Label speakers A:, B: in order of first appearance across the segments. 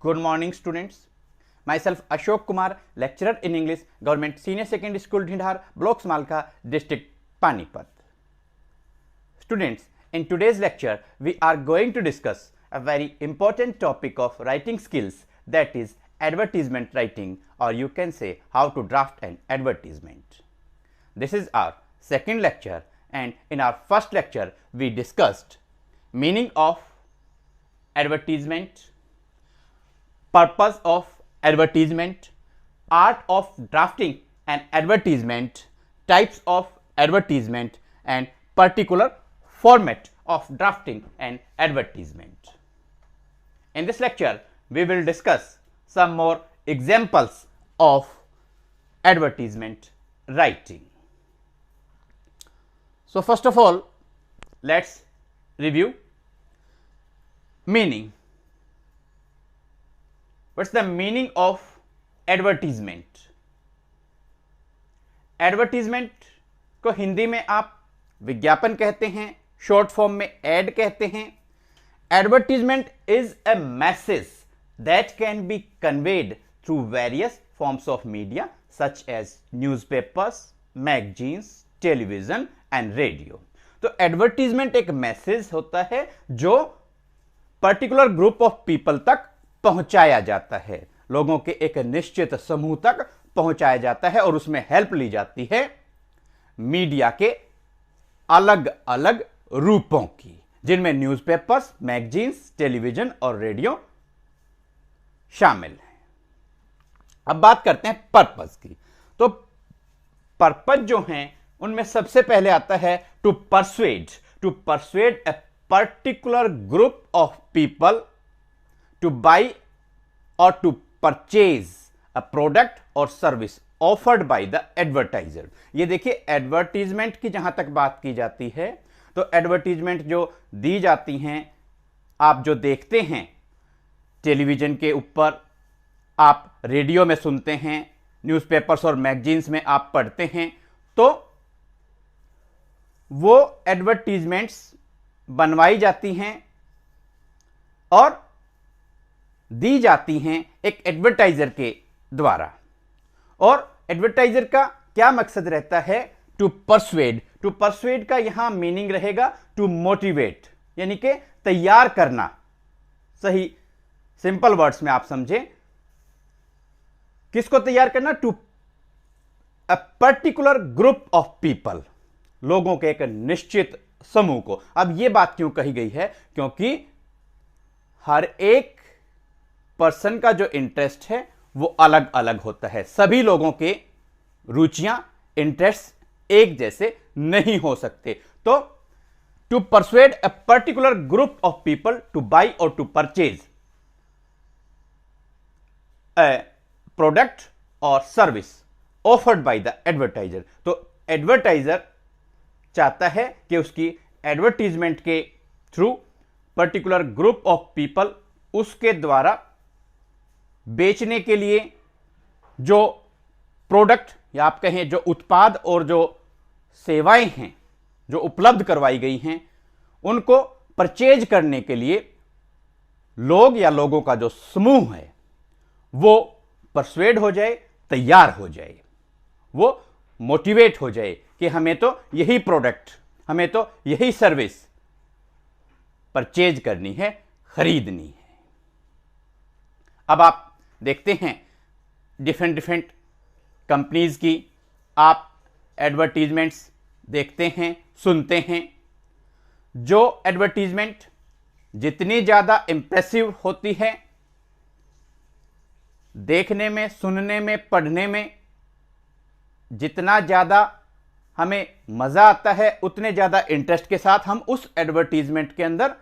A: Good morning, students. Myself Ashok Kumar, lecturer in English, Government Senior Secondary School, Dhindhar, Block Smalka, District, Panipat. Students, in today's lecture, we are going to discuss a very important topic of writing skills, that is advertisement writing, or you can say how to draft an advertisement. This is our second lecture, and in our first lecture, we discussed meaning of advertisement, purpose of advertisement, art of drafting an advertisement, types of advertisement, and particular format of drafting an advertisement. In this lecture, we will discuss some more examples of advertisement writing. So first of all, let's review meaning. What's the meaning of advertisement? Advertisement को हिंदी में आप विज्ञापन कहते हैं, short form में ad कहते हैं. Advertisement is a message that can be conveyed through various forms of media such as newspapers, magazines, television and radio. तो एडवर्टीजमेंट एक मैसेज होता है जो पर्टिकुलर ग्रुप ऑफ पीपल तक पहुंचाया जाता है, लोगों के एक निश्चित समूह तक पहुंचाया जाता है, और उसमें हेल्प ली जाती है मीडिया के अलग अलग रूपों की, जिनमें न्यूज़पेपर्स, मैगजीन्स, टेलीविजन और रेडियो शामिल हैं. अब बात करते हैं पर्पस की. तो पर्पस जो हैं उनमें सबसे पहले आता है to persuade a particular group of people to buy or to purchase a product or service offered by the advertiser. ये देखिए, एडवर्टीजमेंट की जहां तक बात की जाती है तो एडवर्टीजमेंट जो दी जाती हैं, आप जो देखते हैं टेलीविजन के ऊपर, आप रेडियो में सुनते हैं, न्यूज़पेपर्स और मैगजीन्स में आप पढ़ते हैं, तो वो एडवर्टीजमेंट्स बनवाई जाती हैं और दी जाती हैं एक एडवर्टाइजर के द्वारा. और एडवर्टाइजर का क्या मकसद रहता है? टू परसुएड का यहां मीनिंग रहेगा टू मोटिवेट, यानी कि तैयार करना. सही सिंपल वर्ड्स में आप समझें, किसको तैयार करना? To a particular group of people, लोगों के एक निश्चित समूह को. अब यह बात क्यों कही गई है? क्योंकि हर एक पर्सन का जो इंटरेस्ट है वो अलग अलग होता है. सभी लोगों के रुचियां, इंटरेस्ट एक जैसे नहीं हो सकते. तो to persuade a particular group of people to buy or to purchase a product or service offered by the advertiser. तो एडवर्टाइजर चाहता है कि उसकी एडवर्टीजमेंट के through particular group of people उसके द्वारा बेचने के लिए जो प्रोडक्ट या आप कहें जो उत्पाद और जो सेवाएं हैं जो उपलब्ध करवाई गई हैं, उनको परचेज करने के लिए लोग या लोगों का जो समूह है वो परसुएड हो जाए, तैयार हो जाए, वो मोटिवेट हो जाए कि हमें तो यही प्रोडक्ट, हमें तो यही सर्विस परचेज करनी है, खरीदनी है. अब आप देखते हैं डिफरेंट कंपनीज की आप एडवर्टीजमेंट्स देखते हैं, सुनते हैं. जो एडवर्टीजमेंट जितनी ज़्यादा इंप्रेसिव होती है, देखने में, सुनने में, पढ़ने में जितना ज़्यादा हमें मज़ा आता है, उतने ज़्यादा इंटरेस्ट के साथ हम उस एडवर्टीजमेंट के अंदर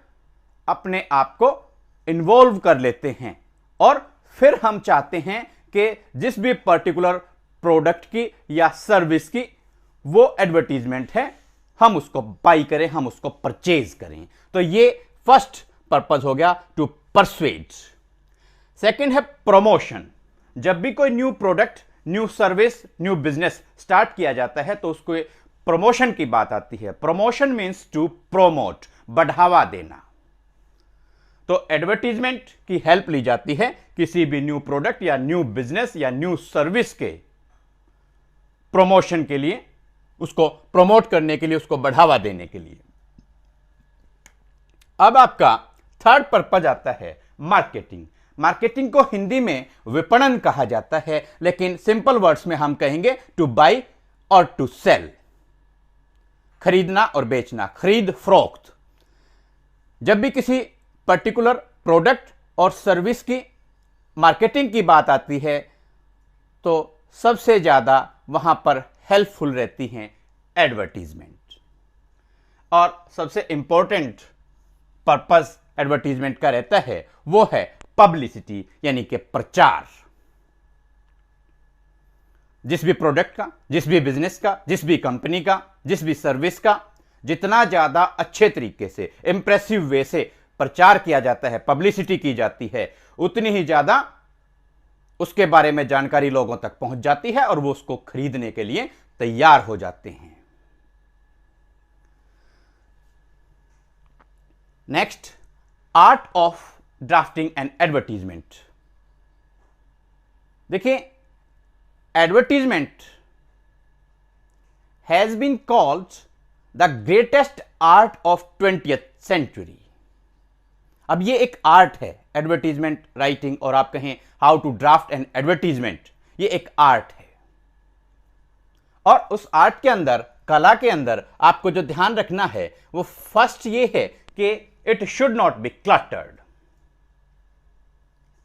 A: अपने आप को इन्वॉल्व कर लेते हैं, और फिर हम चाहते हैं कि जिस भी पर्टिकुलर प्रोडक्ट की या सर्विस की वो एडवर्टीजमेंट है, हम उसको बाई करें, हम उसको परचेज करें. तो ये फर्स्ट पर्पस हो गया, टू परसुएड. सेकंड है प्रमोशन. जब भी कोई new product, new service, new business start किया जाता है तो उसको प्रमोशन की बात आती है. प्रमोशन मीन्स टू प्रोमोट, बढ़ावा देना. तो एडवर्टीजमेंट की हेल्प ली जाती है किसी भी न्यू प्रोडक्ट या न्यू बिजनेस या न्यू सर्विस के प्रमोशन के लिए, उसको प्रमोट करने के लिए, उसको बढ़ावा देने के लिए। अब आपका थर्ड पर्पज आता है मार्केटिंग। मार्केटिंग को हिंदी में विपणन कहा जाता है, लेकिन सिंपल वर्ड्स में हम कहेंगे to buy or to cell, खरीदना और बेचना, खरीद फरोख्त। जब भी किसी पर्टिकुलर प्रोडक्ट और सर्विस की मार्केटिंग की बात आती है तो सबसे ज्यादा वहां पर हेल्पफुल रहती हैं एडवर्टीजमेंट। और सबसे इंपॉर्टेंट पर्पस एडवर्टीजमेंट का रहता है वो है पब्लिसिटी, यानी कि प्रचार। जिस भी प्रोडक्ट का, जिस भी बिजनेस का, जिस भी कंपनी का, जिस भी सर्विस का जितना ज्यादा अच्छे तरीके से, इंप्रेसिव वे से प्रचार किया जाता है, पब्लिसिटी की जाती है, उतनी ही ज्यादा उसके बारे में जानकारी लोगों तक पहुंच जाती है और वो उसको खरीदने के लिए तैयार हो जाते हैं। Next, art of drafting an advertisement. देखिए, advertisement has been called the greatest art of 20th century. अब ये एक आर्ट है, एडवर्टीजमेंट राइटिंग, और आप कहें how to draft an advertisement, ये एक आर्ट है। और उस आर्ट के अंदर, कला के अंदर आपको जो ध्यान रखना है वो फर्स्ट ये है कि it should not be cluttered.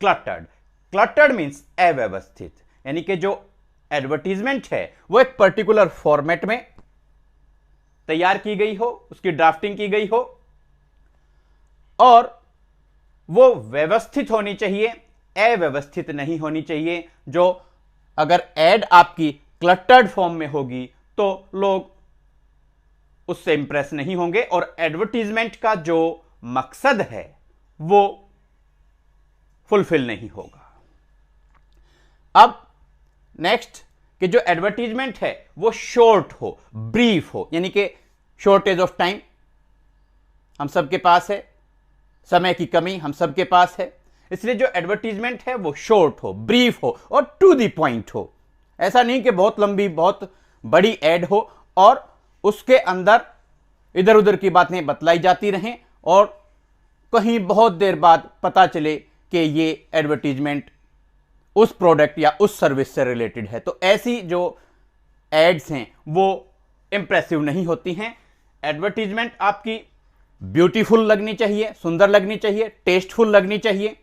A: Cluttered means अव्यवस्थित, यानी कि जो एडवर्टीजमेंट है वो एक पर्टिकुलर फॉर्मेट में तैयार की गई हो, उसकी ड्राफ्टिंग की गई हो और वो व्यवस्थित होनी चाहिए, अव्यवस्थित नहीं होनी चाहिए। जो अगर एड आपकी क्लटर्ड फॉर्म में होगी तो लोग उससे इंप्रेस नहीं होंगे और एडवर्टीजमेंट का जो मकसद है वो फुलफिल नहीं होगा। अब नेक्स्ट, कि जो एडवर्टीजमेंट है वो शॉर्ट हो, ब्रीफ हो, यानी कि शॉर्टेज ऑफ टाइम हम सबके पास है, समय की कमी हम सबके पास है, इसलिए जो एडवर्टीजमेंट है वो शॉर्ट हो, ब्रीफ हो और टू द पॉइंट हो। ऐसा नहीं कि बहुत लंबी, बहुत बड़ी एड हो और उसके अंदर इधर उधर की बातें बतलाई जाती रहें और कहीं बहुत देर बाद पता चले कि ये एडवर्टीजमेंट उस प्रोडक्ट या उस सर्विस से रिलेटेड है। तो ऐसी जो एड्स हैं वो इंप्रेसिव नहीं होती हैं। एडवर्टीजमेंट आपकी ब्यूटीफुल लगनी चाहिए, सुंदर लगनी चाहिए, टेस्टफुल लगनी चाहिए,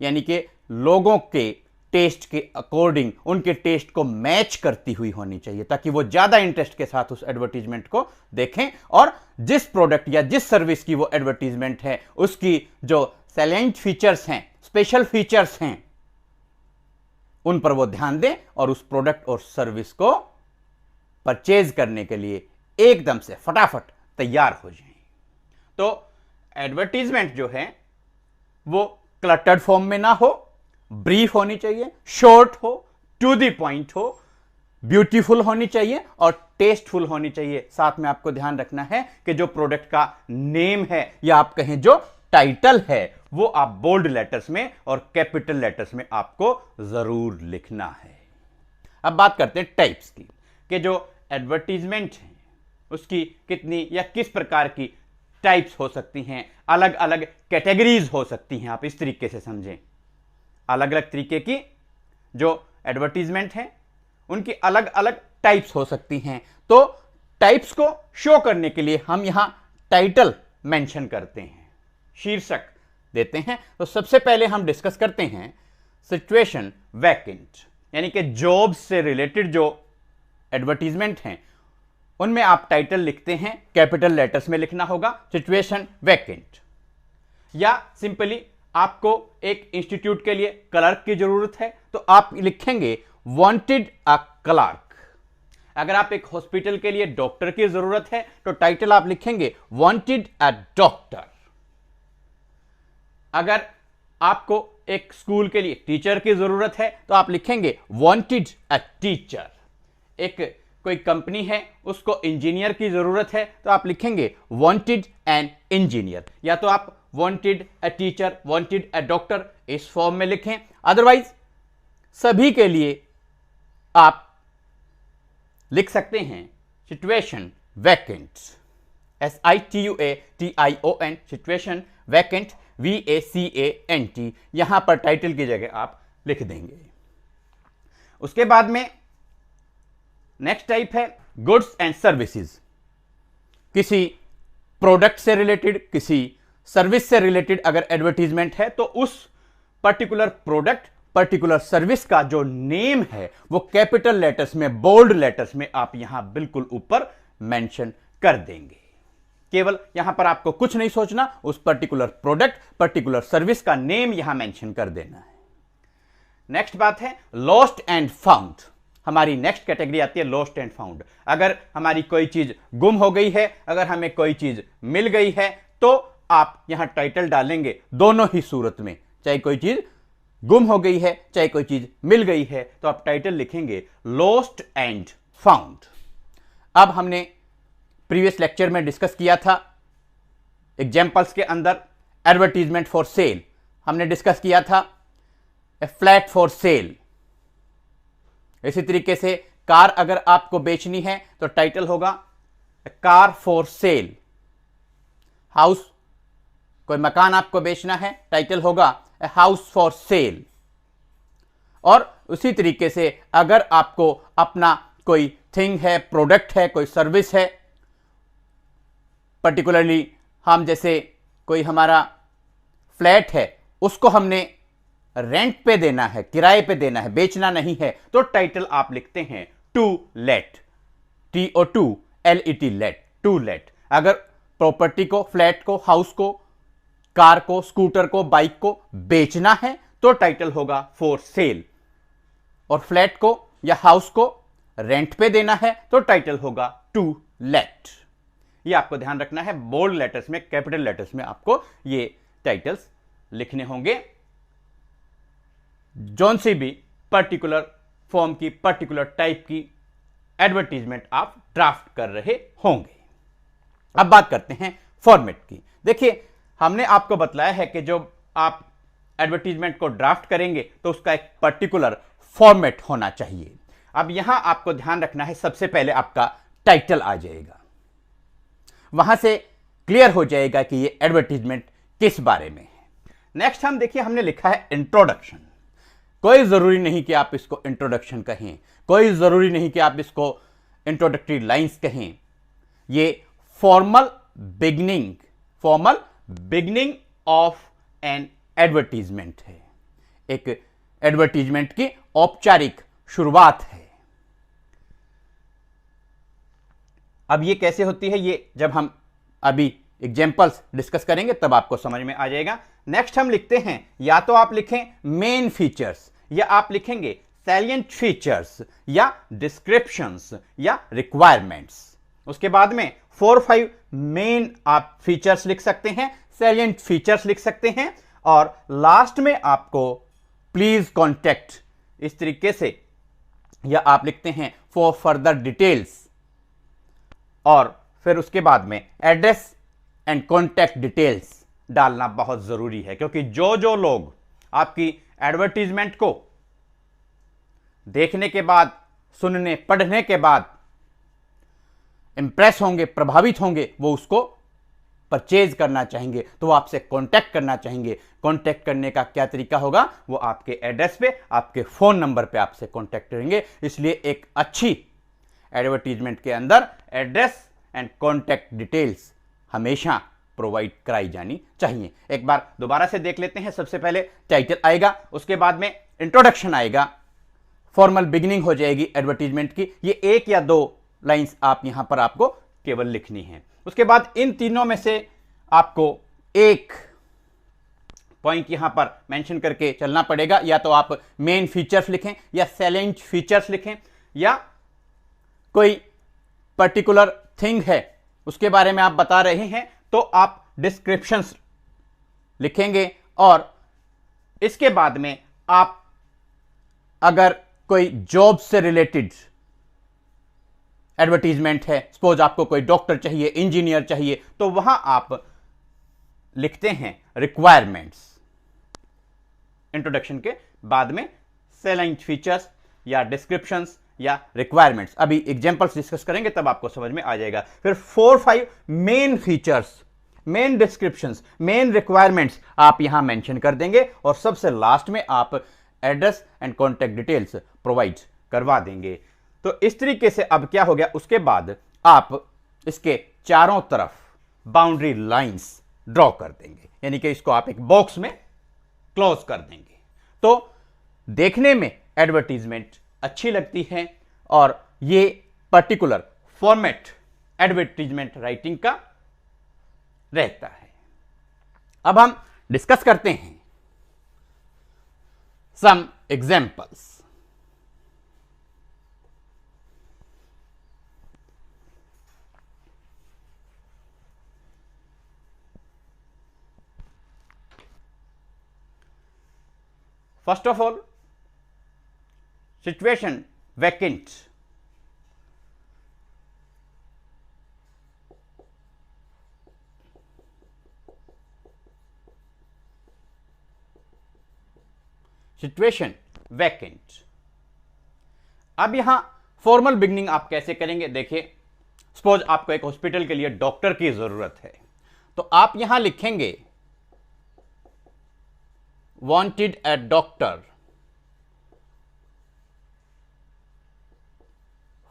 A: यानी कि लोगों के टेस्ट के अकॉर्डिंग, उनके टेस्ट को मैच करती हुई होनी चाहिए, ताकि वो ज्यादा इंटरेस्ट के साथ उस एडवर्टीजमेंट को देखें और जिस प्रोडक्ट या जिस सर्विस की वो एडवर्टीजमेंट है उसकी जो सैलेंट फीचर्स हैं, स्पेशल फीचर्स हैं, उन पर वो ध्यान दें और उस प्रोडक्ट और सर्विस को परचेज करने के लिए एकदम से फटाफट तैयार हो जाएं। तो एडवर्टीजमेंट जो है वो क्लटर्ड फॉर्म में ना हो, ब्रीफ होनी चाहिए, शॉर्ट हो, टू द पॉइंट हो, ब्यूटीफुल होनी चाहिए और टेस्टफुल होनी चाहिए। साथ में आपको ध्यान रखना है कि जो प्रोडक्ट का नेम है या आप कहें जो टाइटल है वो आप बोल्ड लेटर्स में और कैपिटल लेटर्स में आपको जरूर लिखना है। अब बात करते हैं टाइप्स की, कि जो एडवर्टीजमेंट है उसकी कितनी या किस प्रकार की टाइप्स हो सकती हैं, अलग अलग कैटेगरीज हो सकती हैं। आप इस तरीके से समझें, अलग अलग तरीके की जो एडवर्टीजमेंट हैं उनकी अलग अलग टाइप्स हो सकती हैं। तो टाइप्स को शो करने के लिए हम यहां टाइटल मेंशन करते हैं, शीर्षक देते हैं। तो सबसे पहले हम डिस्कस करते हैं सिचुएशन वैकेंट, यानी कि जॉब से रिलेटेड जो एडवर्टीजमेंट हैं उनमें आप टाइटल लिखते हैं, कैपिटल लेटर्स में लिखना होगा, सिचुएशन वैकेंट। या सिंपली आपको एक इंस्टीट्यूट के लिए क्लर्क की जरूरत है तो आप लिखेंगे वांटेड अ क्लर्क। अगर आप एक हॉस्पिटल के लिए डॉक्टर की जरूरत है तो टाइटल आप लिखेंगे वांटेड अ डॉक्टर। अगर आपको एक स्कूल के लिए टीचर की जरूरत है तो आप लिखेंगे वांटेड अ टीचर। एक कोई कंपनी है उसको इंजीनियर की जरूरत है तो आप लिखेंगे वांटेड एन इंजीनियर। या तो आप wanted a teacher, wanted a doctor, इस फॉर्म में लिखें। अदरवाइज सभी के लिए आप लिख सकते हैं situation vacant, SITUATION, situation vacant, VACANT, यहां पर टाइटल की जगह आप लिख देंगे। उसके बाद में नेक्स्ट टाइप है गुड्स एंड सर्विसेज। किसी प्रोडक्ट से रिलेटेड, किसी सर्विस से रिलेटेड अगर एडवर्टीजमेंट है तो उस पर्टिकुलर प्रोडक्ट, पर्टिकुलर सर्विस का जो नेम है वो कैपिटल लेटर्स में, बोल्ड लेटर्स में आप यहां बिल्कुल ऊपर मेंशन कर देंगे। केवल यहां पर आपको कुछ नहीं सोचना, उस पर्टिकुलर प्रोडक्ट, पर्टिकुलर सर्विस का नेम यहां मेंशन कर देना है। नेक्स्ट बात है लॉस्ट एंड फाउंड। हमारी नेक्स्ट कैटेगरी आती है लॉस्ट एंड फाउंड। अगर हमारी कोई चीज गुम हो गई है, अगर हमें कोई चीज मिल गई है, तो आप यहां टाइटल डालेंगे दोनों ही सूरत में, चाहे कोई चीज गुम हो गई है, चाहे कोई चीज मिल गई है, तो आप टाइटल लिखेंगे लॉस्ट एंड फाउंड। अब हमने प्रीवियस लेक्चर में डिस्कस किया था एग्जाम्पल्स के अंदर एडवर्टीजमेंट फॉर सेल, हमने डिस्कस किया था ए फ्लैट फॉर सेल। इसी तरीके से कार अगर आपको बेचनी है तो टाइटल होगा ए कार फॉर सेल। हाउस, कोई मकान आपको बेचना है, टाइटल होगा ए हाउस फॉर सेल। और उसी तरीके से अगर आपको अपना कोई थिंग है, प्रोडक्ट है, कोई सर्विस है, पर्टिकुलरली हम जैसे कोई हमारा फ्लैट है, उसको हमने रेंट पे देना है, किराए पे देना है, बेचना नहीं है, तो टाइटल आप लिखते हैं to let, TOLET, let, to let. अगर प्रॉपर्टी को, फ्लैट को, हाउस को, कार को, स्कूटर को, बाइक को बेचना है तो टाइटल होगा फॉर सेल, और फ्लैट को या हाउस को रेंट पे देना है तो टाइटल होगा टू लेट। ये आपको ध्यान रखना है, बोल्ड लेटर्स में, कैपिटल लेटर्स में आपको ये टाइटल्स लिखने होंगे। जौन सी भी पर्टिकुलर फॉर्म की, पर्टिकुलर टाइप की एडवर्टीजमेंट आप ड्राफ्ट कर रहे होंगे। अब बात करते हैं फॉर्मेट की। देखिए, हमने आपको बताया है कि जो आप एडवर्टीजमेंट को ड्राफ्ट करेंगे तो उसका एक पर्टिकुलर फॉर्मेट होना चाहिए। अब यहां आपको ध्यान रखना है, सबसे पहले आपका टाइटल आ जाएगा, वहां से क्लियर हो जाएगा कि ये एडवर्टीजमेंट किस बारे में है। नेक्स्ट हम देखिए, हमने लिखा है इंट्रोडक्शन। कोई जरूरी नहीं कि आप इसको इंट्रोडक्शन कहें, कोई जरूरी नहीं कि आप इसको इंट्रोडक्टरी लाइंस कहें। ये formal beginning of N advertisement है, एक एडवर्टीजमेंट की औपचारिक शुरुआत है। अब ये कैसे होती है, ये जब हम अभी एग्जाम्पल्स डिस्कस करेंगे तब आपको समझ में आ जाएगा। नेक्स्ट हम लिखते हैं, या तो आप लिखें मेन फीचर्स, या आप लिखेंगे सैलिएंट फीचर्स, या डिस्क्रिप्शंस, या रिक्वायरमेंट्स। उसके बाद में 4-5 मेन आप फीचर्स लिख सकते हैं, सैलिएंट फीचर्स लिख सकते हैं, और लास्ट में आपको प्लीज कॉन्टेक्ट, इस तरीके से, या आप लिखते हैं फॉर फर्दर डिटेल्स, और फिर उसके बाद में एड्रेस एंड कॉन्टैक्ट डिटेल्स डालना बहुत जरूरी है, क्योंकि जो लोग आपकी एडवर्टीजमेंट को देखने के बाद, सुनने, पढ़ने के बाद इंप्रेस होंगे, प्रभावित होंगे, वो उसको परचेज करना चाहेंगे, तो वो आपसे कांटेक्ट करना चाहेंगे। कांटेक्ट करने का क्या तरीका होगा, वो आपके एड्रेस पे, आपके फोन नंबर पे आपसे कांटेक्ट करेंगे। इसलिए एक अच्छी एडवर्टीजमेंट के अंदर एड्रेस एंड कांटेक्ट डिटेल्स हमेशा प्रोवाइड कराई जानी चाहिए। एक बार दोबारा से देख लेते हैं। सबसे पहले टाइटल आएगा, उसके बाद में इंट्रोडक्शन आएगा, फॉर्मल बिगिनिंग हो जाएगी एडवर्टीजमेंट की। ये 1 या 2 लाइंस आप यहां पर आपको केवल लिखनी है। उसके बाद इन तीनों में से आपको एक पॉइंट यहां पर मेंशन करके चलना पड़ेगा, या तो आप मेन फीचर्स लिखें, या सैलेंट फीचर्स लिखें, या कोई पर्टिकुलर थिंग है उसके बारे में आप बता रहे हैं तो आप डिस्क्रिप्शंस लिखेंगे। और इसके बाद में आप अगर कोई जॉब से रिलेटेड एडवर्टीजमेंट है, सपोज आपको कोई डॉक्टर चाहिए, इंजीनियर चाहिए, तो वहां आप लिखते हैं रिक्वायरमेंट्स, इंट्रोडक्शन के बाद में सेलेंट फीचर्स या डिस्क्रिप्शंस या रिक्वायरमेंट्स, अभी एग्जांपल्स डिस्कस करेंगे तब आपको समझ में आ जाएगा। फिर 4-5 main features, main descriptions, main requirements आप यहां मेंशन कर देंगे और सबसे लास्ट में आप address and contact details provide करवा देंगे। तो इस तरीके से अब क्या हो गया, उसके बाद आप इसके चारों तरफ बाउंड्री लाइंस ड्रॉ कर देंगे, यानी कि इसको आप एक बॉक्स में क्लोज कर देंगे। तो देखने में एडवर्टीजमेंट अच्छी लगती है और ये पर्टिकुलर फॉर्मेट एडवर्टीजमेंट राइटिंग का रहता है। अब हम डिस्कस करते हैं some examples. First of all, situation vacant. Situation vacant. अब यहां फॉर्मल बिगनिंग आप कैसे करेंगे, देखिए सपोज आपको एक हॉस्पिटल के लिए डॉक्टर की जरूरत है, तो आप यहां लिखेंगे wanted a doctor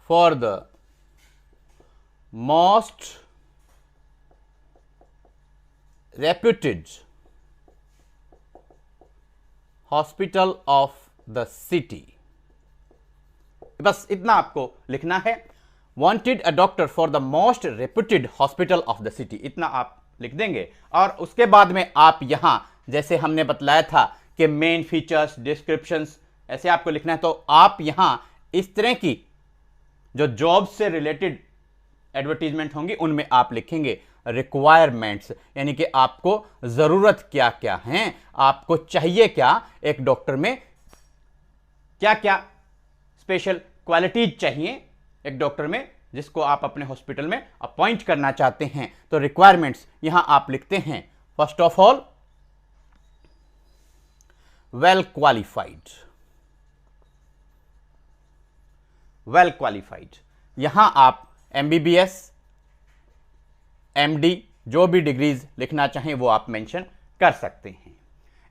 A: for the most reputed hospital of the city। बस इतना आपको लिखना है, wanted a doctor for the most reputed hospital of the city, इतना आप लिख देंगे। और उसके बाद में आप यहां जैसे हमने बतलाया था कि मेन फीचर्स, डिस्क्रिप्शंस ऐसे आपको लिखना है, तो आप यहां इस तरह की जो जॉब से रिलेटेड एडवर्टीजमेंट होंगी उनमें आप लिखेंगे रिक्वायरमेंट्स, यानी कि आपको जरूरत क्या क्या है, आपको चाहिए क्या, एक डॉक्टर में क्या क्या स्पेशल क्वालिटीज चाहिए एक डॉक्टर में जिसको आप अपने हॉस्पिटल में अपॉइंट करना चाहते हैं। तो रिक्वायरमेंट्स यहां आप लिखते हैं, first of all well qualified. Well qualified यहां आप MBBS, MD जो भी डिग्रीज लिखना चाहें वो आप मेंशन कर सकते हैं।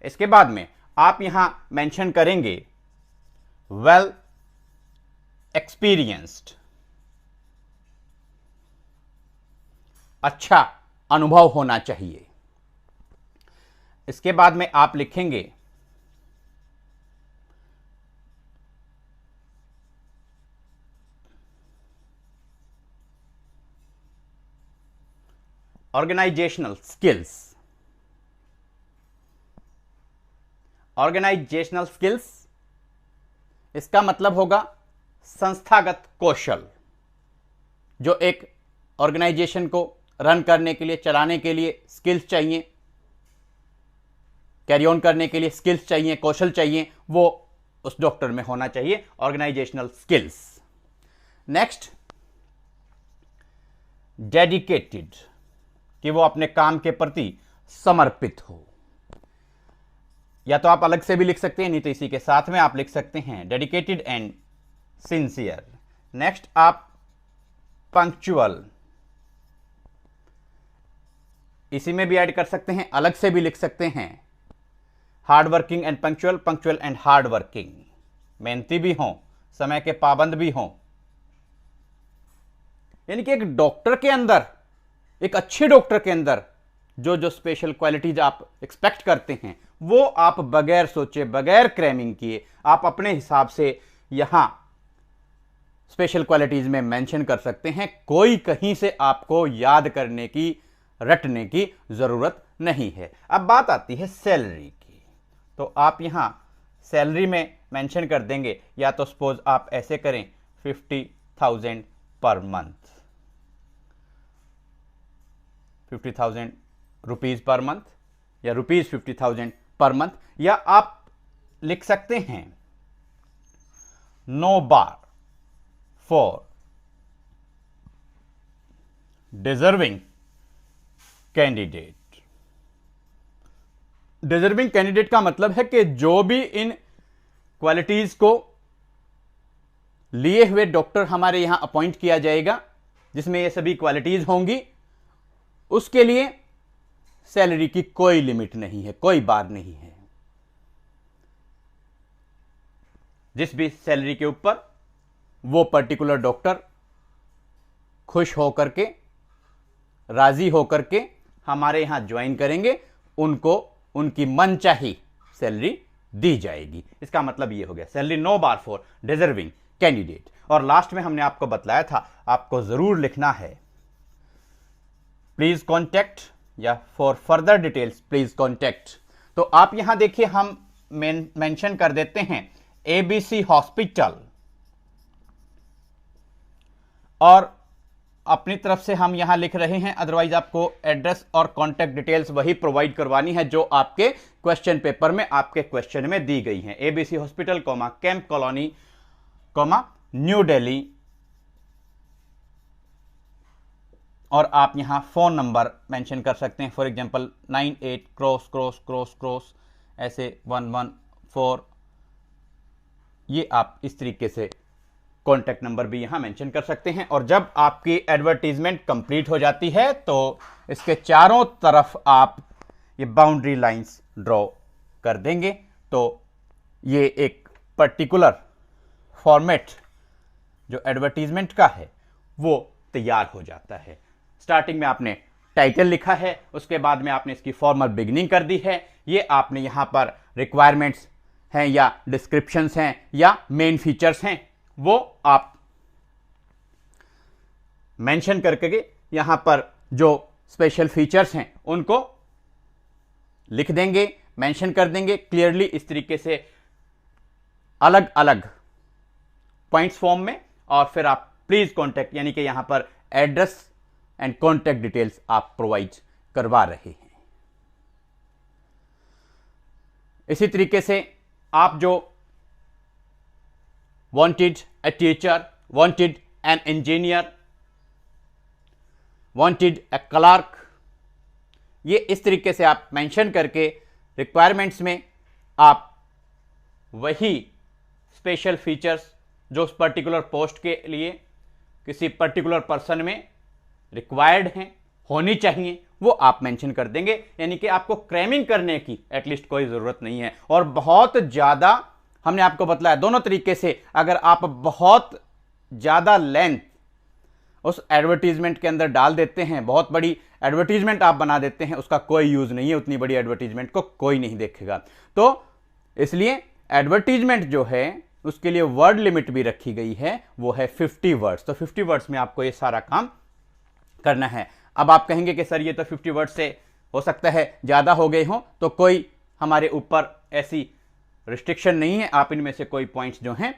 A: इसके बाद में आप यहां मेंशन करेंगे वेल एक्सपीरियंस्ड, अच्छा अनुभव होना चाहिए। इसके बाद में आप लिखेंगे ऑर्गेनाइजेशनल स्किल्स। ऑर्गेनाइजेशनल स्किल्स इसका मतलब होगा संस्थागत कौशल, जो एक ऑर्गेनाइजेशन को रन करने के लिए, चलाने के लिए स्किल्स चाहिए, कैरी ऑन करने के लिए स्किल्स चाहिए, कौशल चाहिए, वो उस डॉक्टर में होना चाहिए, ऑर्गेनाइजेशनल स्किल्स। नेक्स्ट, डेडिकेटेड, कि वो अपने काम के प्रति समर्पित हो, या तो आप अलग से भी लिख सकते हैं, नहीं तो इसी के साथ में आप लिख सकते हैं डेडिकेटेड एंड सिंसियर। नेक्स्ट, आप पंक्चुअल, इसी में भी ऐड कर सकते हैं, अलग से भी लिख सकते हैं, hard working and punctual, punctual and hard working, मेहनती भी हों, समय के पाबंद भी हों। यानी कि एक डॉक्टर के अंदर, एक अच्छे डॉक्टर के अंदर जो जो स्पेशल क्वालिटीज आप एक्सपेक्ट करते हैं वो आप बगैर सोचे, बगैर क्रैमिंग किए आप अपने हिसाब से यहां स्पेशल क्वालिटीज में मेंशन कर सकते हैं। कोई कहीं से आपको याद करने की, रटने की जरूरत नहीं है। अब बात आती है सैलरी की, तो आप यहां सैलरी में मेंशन कर देंगे, या तो सपोज आप ऐसे करें 50,000 per month, 50,000 rupees per month, या रुपीज 50,000 पर मंथ, या आप लिख सकते हैं no bar for deserving candidate. Deserving candidate का मतलब है कि जो भी इन क्वालिटीज को लिए हुए डॉक्टर हमारे यहां अपॉइंट किया जाएगा, जिसमें ये सभी क्वालिटीज होंगी, उसके लिए सैलरी की कोई लिमिट नहीं है, कोई बार नहीं है। जिस भी सैलरी के ऊपर वो पर्टिकुलर डॉक्टर खुश होकर के, राजी होकर के हमारे यहां ज्वाइन करेंगे, उनको उनकी मनचाही सैलरी दी जाएगी। इसका मतलब ये हो गया salary no bar for deserving candidate. और लास्ट में हमने आपको बतलाया था, आपको जरूर लिखना है प्लीज कॉन्टैक्ट या for further details please contact. तो आप यहां देखिए, हम मेंशन कर देते हैं एबीसी हॉस्पिटल, और अपनी तरफ से हम यहां लिख रहे हैं, अदरवाइज आपको एड्रेस और कॉन्टैक्ट डिटेल्स वही प्रोवाइड करवानी है जो आपके क्वेश्चन पेपर में, आपके क्वेश्चन में दी गई हैं। ABC hospital, camp colony, new Delhi, और आप यहां फोन नंबर मेंशन कर सकते हैं, फॉर एग्जांपल 98 ऐसे 114। ये आप इस तरीके से कॉन्टैक्ट नंबर भी यहां मेंशन कर सकते हैं। और जब आपकी एडवर्टीजमेंट कंप्लीट हो जाती है तो इसके चारों तरफ आप ये बाउंड्री लाइंस ड्रॉ कर देंगे, तो ये एक पर्टिकुलर फॉर्मेट जो एडवर्टीजमेंट का है वो तैयार हो जाता है। स्टार्टिंग में आपने टाइटल लिखा है, उसके बाद में आपने इसकी फॉर्मल बिगिनिंग कर दी है, ये आपने यहां पर रिक्वायरमेंट्स हैं या डिस्क्रिप्शंस हैं या मेन फीचर्स हैं, वो आप मेंशन करके यहां पर जो स्पेशल फीचर्स हैं उनको लिख देंगे, मेंशन कर देंगे क्लियरली इस तरीके से अलग अलग पॉइंट्स फॉर्म में। और फिर आप प्लीज कॉन्टैक्ट, यानी कि यहां पर एड्रेस एंड कॉन्टैक्ट डिटेल्स आप प्रोवाइड करवा रहे हैं। इसी तरीके से आप जो wanted a teacher, wanted an engineer, wanted a clerk, ये इस तरीके से आप मेंशन करके रिक्वायरमेंट्स में आप वही स्पेशल फीचर्स जो उस पर्टिकुलर पोस्ट के लिए किसी पर्टिकुलर पर्सन में रिक्वायर्ड हैं, होनी चाहिए, वो आप मेंशन कर देंगे। यानी कि आपको क्रैमिंग करने की एटलीस्ट कोई ज़रूरत नहीं है। और बहुत ज़्यादा हमने आपको बतलाया दोनों तरीके से, अगर आप बहुत ज़्यादा लेंथ उस एडवर्टीजमेंट के अंदर डाल देते हैं, बहुत बड़ी एडवर्टीजमेंट आप बना देते हैं, उसका कोई यूज़ नहीं है, उतनी बड़ी एडवर्टीजमेंट को कोई नहीं देखेगा। तो इसलिए एडवर्टीजमेंट जो है उसके लिए वर्ड लिमिट भी रखी गई है, वो है 50 वर्ड्स। तो 50 वर्ड्स में आपको ये सारा काम करना है। अब आप कहेंगे कि सर ये तो 50 वर्ड से हो सकता है ज़्यादा हो गए हों, तो कोई हमारे ऊपर ऐसी रिस्ट्रिक्शन नहीं है, आप इनमें से कोई पॉइंट्स जो हैं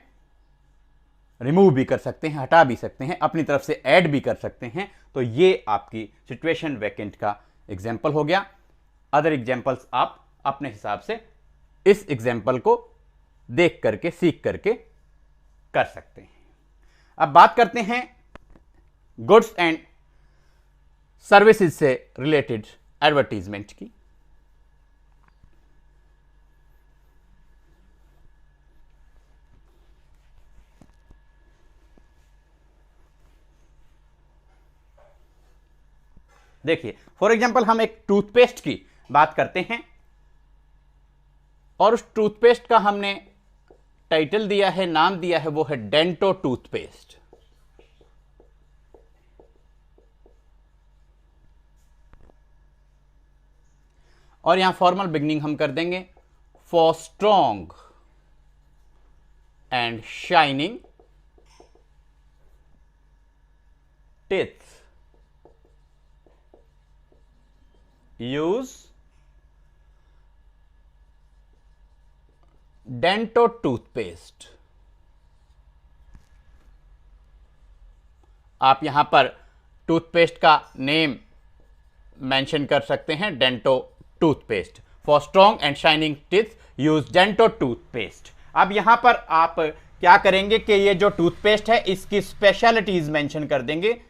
A: रिमूव भी कर सकते हैं, हटा भी सकते हैं, अपनी तरफ से ऐड भी कर सकते हैं। तो ये आपकी सिचुएशन वैकेंट का एग्जाम्पल हो गया। अदर एग्जाम्पल्स आप अपने हिसाब से इस एग्जाम्पल को देख करके, सीख करके कर सकते हैं। अब बात करते हैं गुड्स एंड सर्विसेज से रिलेटेड एडवर्टीजमेंट की। देखिए, फॉर एग्जांपल हम एक टूथपेस्ट की बात करते हैं और उस टूथपेस्ट का हमने टाइटल दिया है, नाम दिया है, वो है डेंटो टूथपेस्ट। और यहां फॉर्मल बिगनिंग हम कर देंगे for strong and shining teeth use dento toothpaste. आप यहां पर टूथपेस्ट का नेम मेंशन कर सकते हैं, dento toothpaste. For strong and shining teeth use dento toothpaste. अब यहां पर आप क्या करेंगे कि ये जो टूथपेस्ट है इसकी स्पेशलिटीज मेंशन कर देंगे।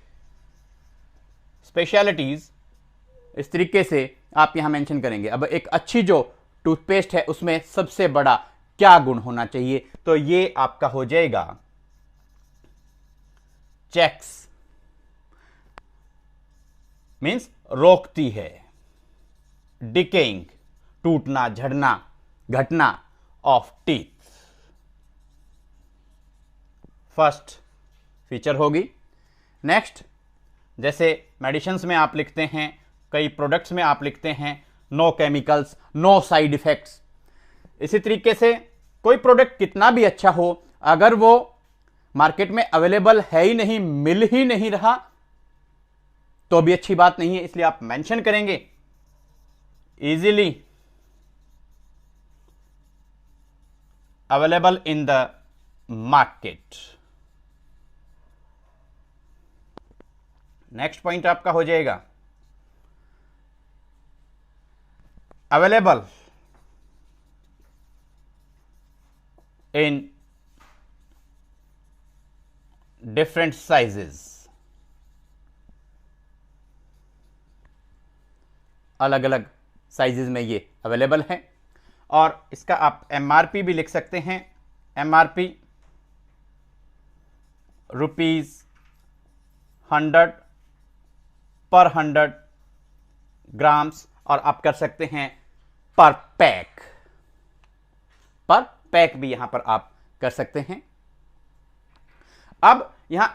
A: स्पेशलिटीज इस तरीके से आप यहां मेंशन करेंगे। अब एक अच्छी जो टूथपेस्ट है उसमें सबसे बड़ा क्या गुण होना चाहिए? तो ये आपका हो जाएगा चेक्स, मींस रोकती है, डिकेइंग, टूटना, झड़ना, घटना ऑफ टीथ। फर्स्ट फीचर होगी। नेक्स्ट, जैसे मेडिसिन्स में आप लिखते हैं, कई प्रोडक्ट्स में आप लिखते हैं no chemicals, no side effects. इसी तरीके से कोई प्रोडक्ट कितना भी अच्छा हो, अगर वो मार्केट में अवेलेबल है ही नहीं, मिल ही नहीं रहा, तो भी अच्छी बात नहीं है। इसलिए आप मेंशन करेंगे easily available in the market. Next point आपका हो जाएगा अवेलेबल इन डिफरेंट साइजेस, अलग अलग साइजेस में ये अवेलेबल है। और इसका आप एमआरपी भी लिख सकते हैं, एमआरपी ₹100 पर 100 ग्राम्स, और आप कर सकते हैं पर पैक, पर पैक भी यहां पर आप कर सकते हैं। अब यहां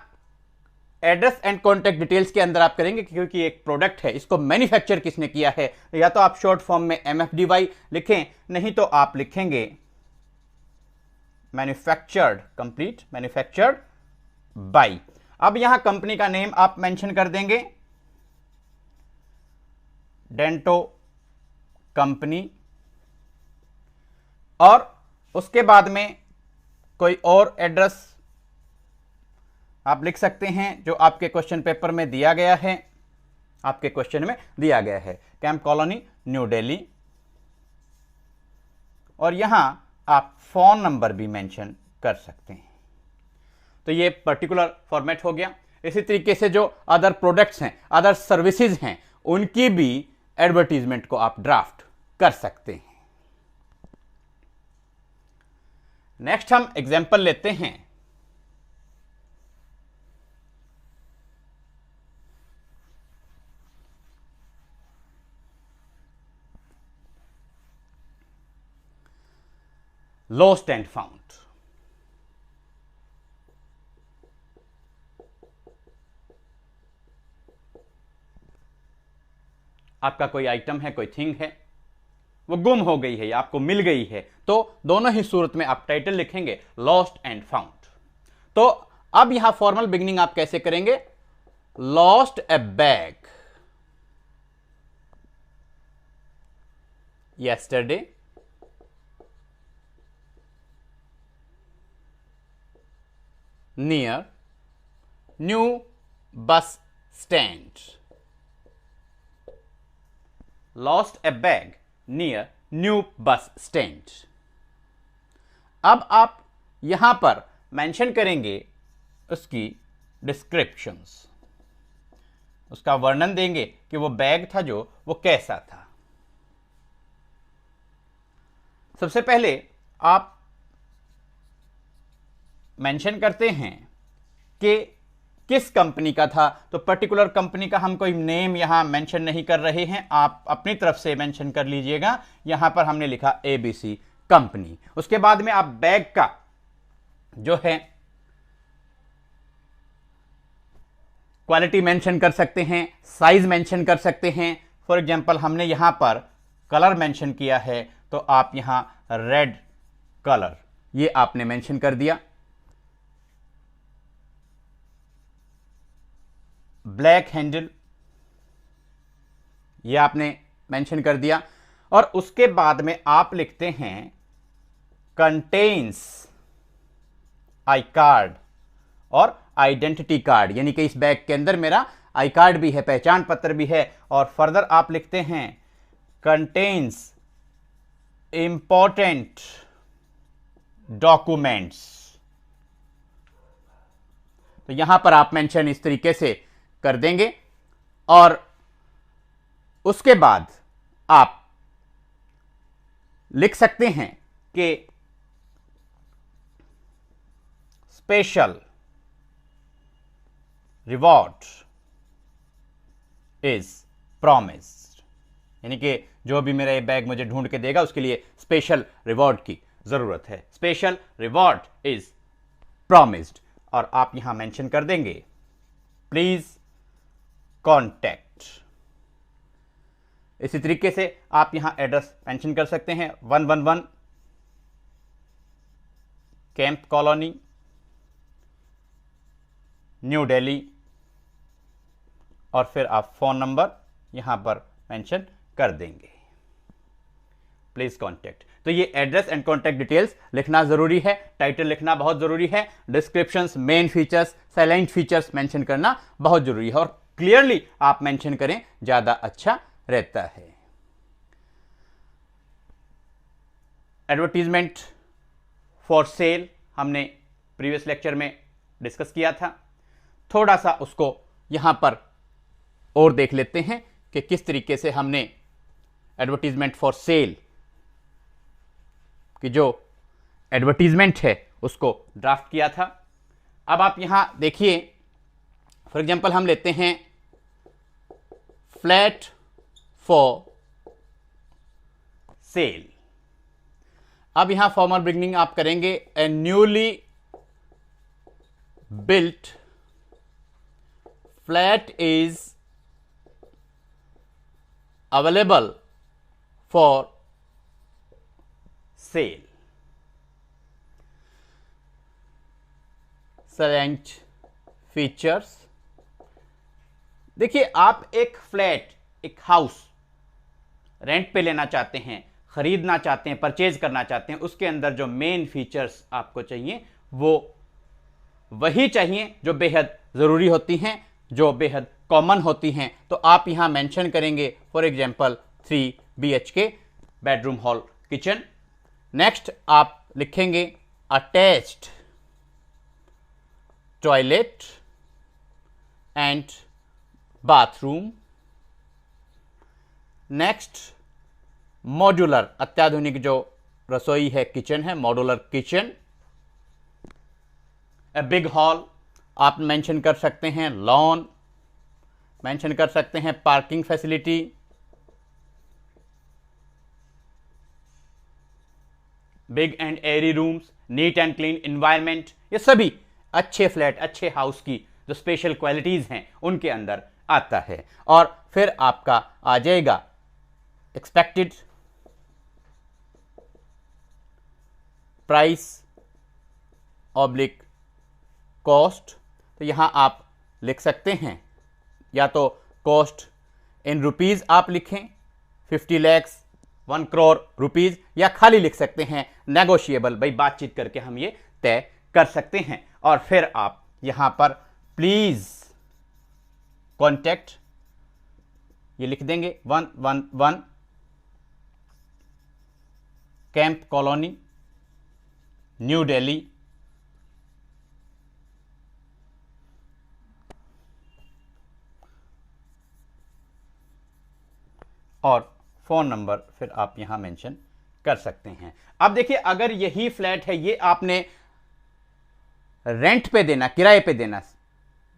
A: एड्रेस एंड कॉन्टैक्ट डिटेल्स के अंदर आप करेंगे, क्योंकि एक प्रोडक्ट है, इसको मैन्युफैक्चर किसने किया है, या तो आप शॉर्ट फॉर्म में MFDY लिखें, नहीं तो आप लिखेंगे मैन्युफैक्चर्ड, कंप्लीट मैन्युफैक्चर्ड बाय। अब यहां कंपनी का नेम आप मेंशन कर देंगे, डेंटो कंपनी, और उसके बाद में कोई और एड्रेस आप लिख सकते हैं जो आपके क्वेश्चन पेपर में दिया गया है, आपके क्वेश्चन में दिया गया है कैंप कॉलोनी, न्यू दिल्ली, और यहां आप फोन नंबर भी मेंशन कर सकते हैं। तो ये पर्टिकुलर फॉर्मेट हो गया। इसी तरीके से जो अदर प्रोडक्ट्स हैं, अदर सर्विसेज हैं, उनकी भी एडवर्टीजमेंट को आप ड्राफ्ट कर सकते हैं। नेक्स्ट हम एग्जाम्पल लेते हैं। Lost and found. आपका कोई आइटम है, कोई थिंग है, वो गुम हो गई है या आपको मिल गई है, तो दोनों ही सूरत में आप टाइटल लिखेंगे लॉस्ट एंड फाउंड। तो अब यहां फॉर्मल बिगिनिंग आप कैसे करेंगे? Lost A bag yesterday, near new bus stand. Lost a bag near new bus stand. अब आप यहां पर मेंशन करेंगे उसकी डिस्क्रिप्शंस, उसका वर्णन देंगे कि वो बैग था जो वो कैसा था। सबसे पहले आप मेंशन करते हैं कि किस कंपनी का था, तो पर्टिकुलर कंपनी का हम कोई नेम यहां मेंशन नहीं कर रहे हैं, आप अपनी तरफ से मेंशन कर लीजिएगा। यहां पर हमने लिखा ABC कंपनी। उसके बाद में आप बैग का जो है क्वालिटी मेंशन कर सकते हैं, साइज मेंशन कर सकते हैं। फॉर एग्जांपल हमने यहां पर कलर मेंशन किया है, तो आप यहां रेड कलर ये आपने मेंशन कर दिया। ब्लैक हैंडल ये आपने मेंशन कर दिया। और उसके बाद में आप लिखते हैं कंटेन्स आई कार्ड और आइडेंटिटी कार्ड, यानी कि इस बैग के अंदर मेरा आई कार्ड भी है, पहचान पत्र भी है। और फर्दर आप लिखते हैं कंटेन्स इंपॉर्टेंट डॉक्यूमेंट्स। तो यहां पर आप मेंशन इस तरीके से कर देंगे। और उसके बाद आप लिख सकते हैं कि स्पेशल रिवॉर्ड इज प्रॉमिस्ड, यानी कि जो भी मेरा ये बैग मुझे ढूंढ के देगा उसके लिए स्पेशल रिवॉर्ड की जरूरत है। स्पेशल रिवॉर्ड इज प्रॉमिस्ड, और आप यहां मेंशन कर देंगे प्लीज कॉन्टैक्ट। इसी तरीके से आप यहां एड्रेस मेंशन कर सकते हैं 111 कैंप कॉलोनी, न्यू दिल्ली, और फिर आप फोन नंबर यहां पर मेंशन कर देंगे, प्लीज कॉन्टैक्ट। तो ये एड्रेस एंड कॉन्टैक्ट डिटेल्स लिखना जरूरी है, टाइटल लिखना बहुत जरूरी है, descriptions, main features, salient features mention करना बहुत जरूरी है, और क्लियरली आप मेंशन करें, ज्यादा अच्छा रहता है। एडवर्टीजमेंट फॉर सेल हमने प्रीवियस लेक्चर में डिस्कस किया था, थोड़ा सा उसको यहां पर और देख लेते हैं कि किस तरीके से हमने एडवर्टीजमेंट फॉर सेल की जो एडवर्टीजमेंट है उसको ड्राफ्ट किया था। अब आप यहां देखिए, फॉर एग्जांपल हम लेते हैं फ्लैट फॉर सेल। अब यहां फॉर्मल बिगनिंग आप करेंगे a newly built flat is available for sale. Select features, देखिए आप एक फ्लैट, एक हाउस रेंट पे लेना चाहते हैं, खरीदना चाहते हैं, परचेज करना चाहते हैं, उसके अंदर जो मेन फीचर्स आपको चाहिए वो वही चाहिए जो बेहद जरूरी होती हैं, जो बेहद कॉमन होती हैं। तो आप यहां मेंशन करेंगे for example 3 BHK bedroom hall kitchen. Next आप लिखेंगे attached toilet and bathroom. Next modular, अत्याधुनिक जो रसोई है, किचन है, modular kitchen. A big hall आप मेंशन कर सकते हैं, लॉन मेंशन कर सकते हैं, parking facility, big and Airy rooms, neat and clean environment. ये सभी अच्छे फ्लैट, अच्छे हाउस की जो स्पेशल क्वालिटीज हैं उनके अंदर आता है। और फिर आपका आ जाएगा एक्सपेक्टेड प्राइस ऑब्लिक कॉस्ट। तो यहां आप लिख सकते हैं, या तो कॉस्ट इन रुपीज आप लिखें 50 लाख 1 करोड़ रुपीज, या खाली लिख सकते हैं नेगोशिएबल, भाई बातचीत करके हम ये तय कर सकते हैं। और फिर आप यहां पर प्लीज कॉन्टैक्ट ये लिख देंगे 111 कैंप कॉलोनी, न्यू दिल्ली, और फोन नंबर फिर आप यहां मेंशन कर सकते हैं। अब देखिए, अगर यही फ्लैट है, ये आपने रेंट पे देना, किराए पे देना,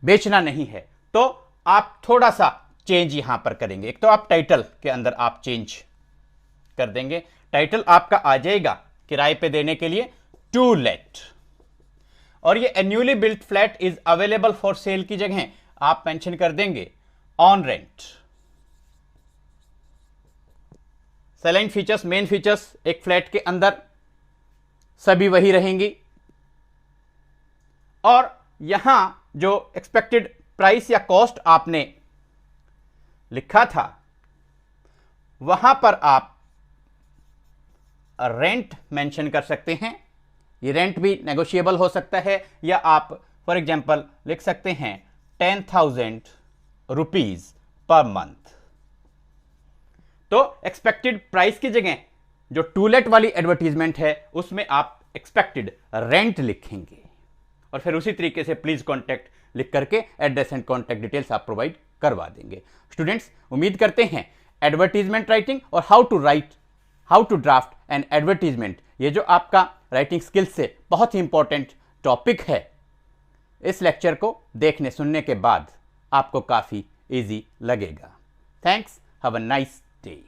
A: बेचना नहीं है, तो आप थोड़ा सा चेंज यहां पर करेंगे। एक तो आप टाइटल के अंदर आप चेंज कर देंगे, टाइटल आपका आ जाएगा किराए पे देने के लिए टू लेट, और ये newly built flat is available for cell की जगह आप मेंशन कर देंगे on rent. Select features, main features एक फ्लैट के अंदर सभी वही रहेंगी, और यहां जो एक्सपेक्टेड प्राइस या कॉस्ट आपने लिखा था वहां पर आप रेंट मेंशन कर सकते हैं। ये रेंट भी नेगोशिएबल हो सकता है, या आप फॉर एग्जांपल लिख सकते हैं 10,000 रुपीज पर मंथ। तो एक्सपेक्टेड प्राइस की जगह जो टू लेट वाली एडवर्टीजमेंट है उसमें आप एक्सपेक्टेड रेंट लिखेंगे, और फिर उसी तरीके से प्लीज कॉन्टैक्ट लिख करके एड्रेस एंड कॉन्टैक्ट डिटेल्स आप प्रोवाइड करवा देंगे। स्टूडेंट्स, उम्मीद करते हैं एडवर्टीजमेंट राइटिंग और how to draft and advertisement, ये जो आपका राइटिंग स्किल्स से बहुत ही इंपॉर्टेंट टॉपिक है, इस लेक्चर को देखने सुनने के बाद आपको काफ़ी इजी लगेगा। Thanks, have a nice day.